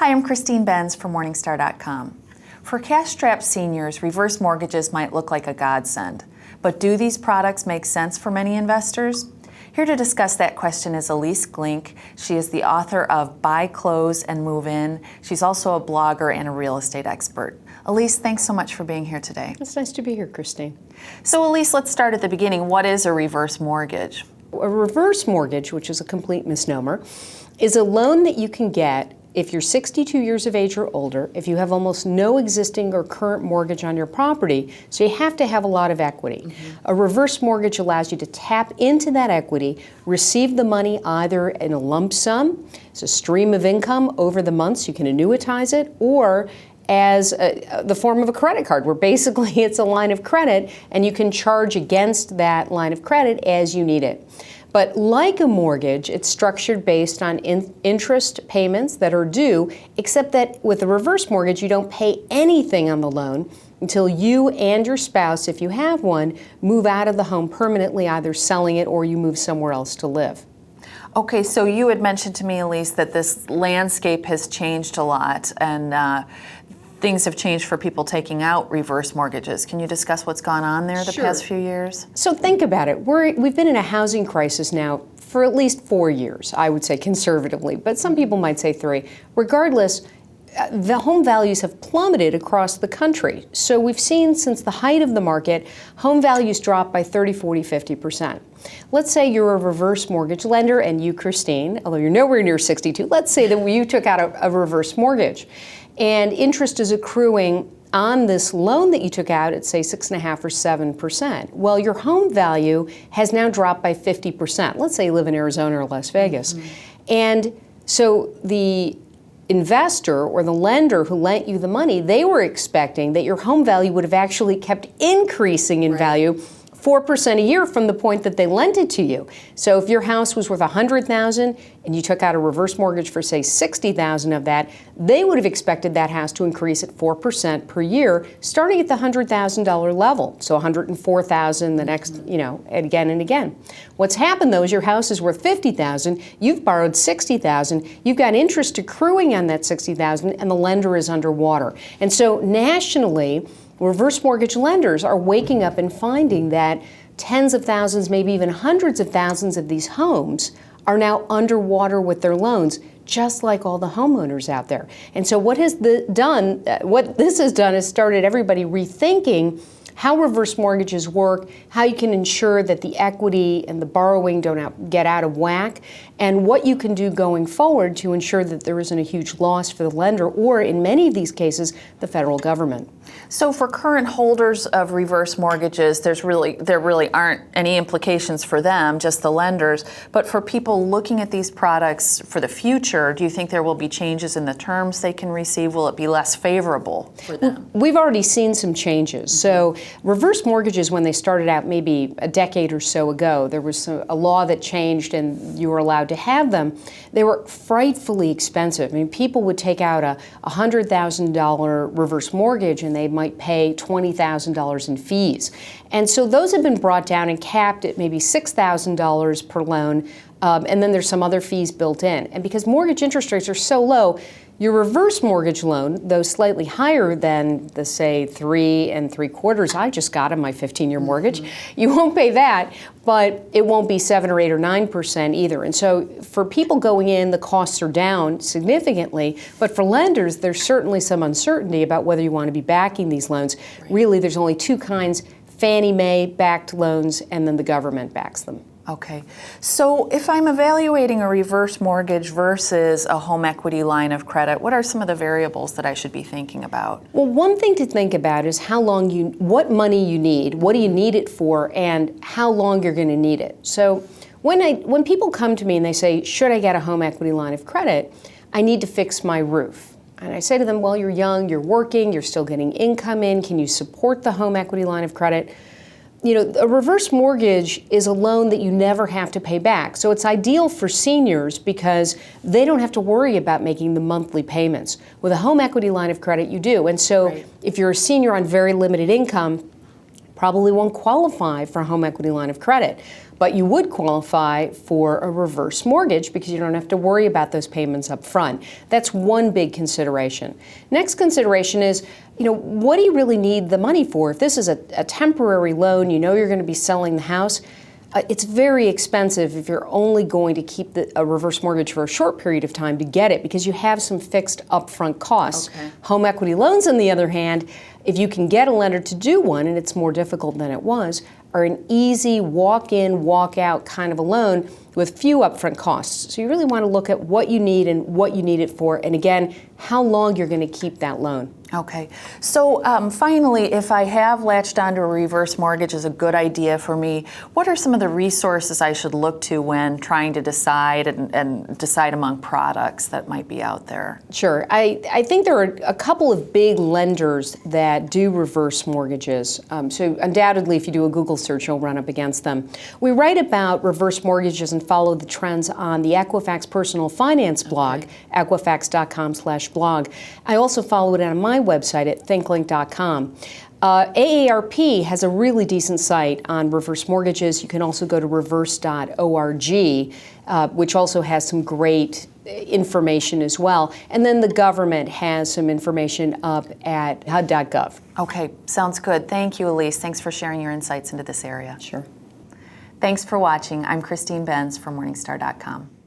Hi, I'm Christine Benz from Morningstar.com. For cash-strapped seniors, reverse mortgages might look like a godsend. But do these products make sense for many investors? Here to discuss that question is Ilyce Glink. She is the author of Buy, Close, and Move In. She's also a blogger and a real estate expert. Ilyce, thanks so much for being here today. It's nice to be here, Christine. So Ilyce, let's start at the beginning. What is a reverse mortgage? A reverse mortgage, which is a complete misnomer, is a loan that you can get if you're 62 years of age or older, if you have almost no existing or current mortgage on your property, so you have to have a lot of equity. A reverse mortgage allows you to tap into that equity, receive the money either in a lump sum, it's a stream of income over the months, you can annuitize it, or as the form of a credit card, where basically it's a line of credit and you can charge against that line of credit as you need it. But like a mortgage, it's structured based on interest payments that are due, except that with a reverse mortgage, you don't pay anything on the loan until you and your spouse, if you have one, move out of the home permanently, either selling it or you move somewhere else to live. Okay, so you had mentioned to me, Ilyce, that this landscape has changed a lot and things have changed for people taking out reverse mortgages. Can you discuss what's gone on there the past few years? So think about it. We've been in a housing crisis now for at least 4 years, I would say conservatively, but some people might say 3. Regardless, the home values have plummeted across the country. So we've seen since the height of the market, home values drop by 30, 40, 50%. Let's say you're a reverse mortgage lender and you, Christine, although you're nowhere near 62, let's say that you took out a reverse mortgage and interest is accruing on this loan that you took out at, say, 6.5% or 7%. Well, your home value has now dropped by 50%. Let's say you live in Arizona or Las Vegas. And so the investor or the lender who lent you the money, they were expecting that your home value would have actually kept increasing in value 4% a year from the point that they lent it to you. So if your house was worth $100,000 and you took out a reverse mortgage for, say, $60,000 of that, they would have expected that house to increase at 4% per year, starting at the $100,000 level. So $104,000 the next, again and again. What's happened though is your house is worth $50,000, you've borrowed $60,000, you've got interest accruing on that $60,000, and the lender is underwater. And so nationally, reverse mortgage lenders are waking up and finding that tens of thousands, maybe even hundreds of thousands of these homes are now underwater with their loans, just like all the homeowners out there. And so what this has done is started everybody rethinking how reverse mortgages work, how you can ensure that the equity and the borrowing don't get out of whack, and what you can do going forward to ensure that there isn't a huge loss for the lender or, in many of these cases, the federal government. So for current holders of reverse mortgages, there really aren't any implications for them, just the lenders. But for people looking at these products for the future, do you think there will be changes in the terms they can receive? Will it be less favorable for them? We've already seen some changes. So reverse mortgages, when they started out maybe a decade or so ago, there was a law that changed and you were allowed to have them. They were frightfully expensive. I mean, people would take out a $100,000 reverse mortgage and they might pay $20,000 in fees. And so those have been brought down and capped at maybe $6,000 per loan, and then there's some other fees built in. And because mortgage interest rates are so low, your reverse mortgage loan, though slightly higher than the, say, 3 3/4 I just got on my 15-year mortgage, you won't pay that, but it won't be 7 or 8 or 9% either. And so for people going in, the costs are down significantly, but for lenders, there's certainly some uncertainty about whether you want to be backing these loans. Really, there's only 2 kinds, Fannie Mae backed loans, and then the government backs them. Okay. So if I'm evaluating a reverse mortgage versus a home equity line of credit, what are some of the variables that I should be thinking about? Well, one thing to think about is what money you need, what do you need it for, and how long you're going to need it. So when people come to me and they say, should I get a home equity line of credit, I need to fix my roof. And I say to them, well, you're young, you're working, you're still getting income in, can you support the home equity line of credit? A reverse mortgage is a loan that you never have to pay back. So it's ideal for seniors because they don't have to worry about making the monthly payments. With a home equity line of credit, you do. And so if you're a senior on very limited income, probably won't qualify for a home equity line of credit. But you would qualify for a reverse mortgage because you don't have to worry about those payments up front. That's one big consideration. Next consideration is, what do you really need the money for? If this is a temporary loan, you're going to be selling the house, it's very expensive if you're only going to keep a reverse mortgage for a short period of time to get it because you have some fixed upfront costs. Okay. Home equity loans, on the other hand, if you can get a lender to do one, and it's more difficult than it was, are an easy walk-in, walk-out kind of a loan with few upfront costs. So you really want to look at what you need and what you need it for, and again, how long you're going to keep that loan. Okay. So finally, if I have latched onto a reverse mortgage is a good idea for me, what are some of the resources I should look to when trying to decide and decide among products that might be out there? Sure. I think there are a couple of big lenders that do reverse mortgages. So undoubtedly, if you do a Google search, you'll run up against them. We write about reverse mortgages and follow the trends on the Equifax Personal Finance blog, equifax.com/blog. I also follow it on my website at thinklink.com. AARP has a really decent site on reverse mortgages. You can also go to reverse.org, which also has some great information as well. And then the government has some information up at HUD.gov. Okay, sounds good. Thank you, Ilyce. Thanks for sharing your insights into this area. Sure. Thanks for watching. I'm Christine Benz from Morningstar.com.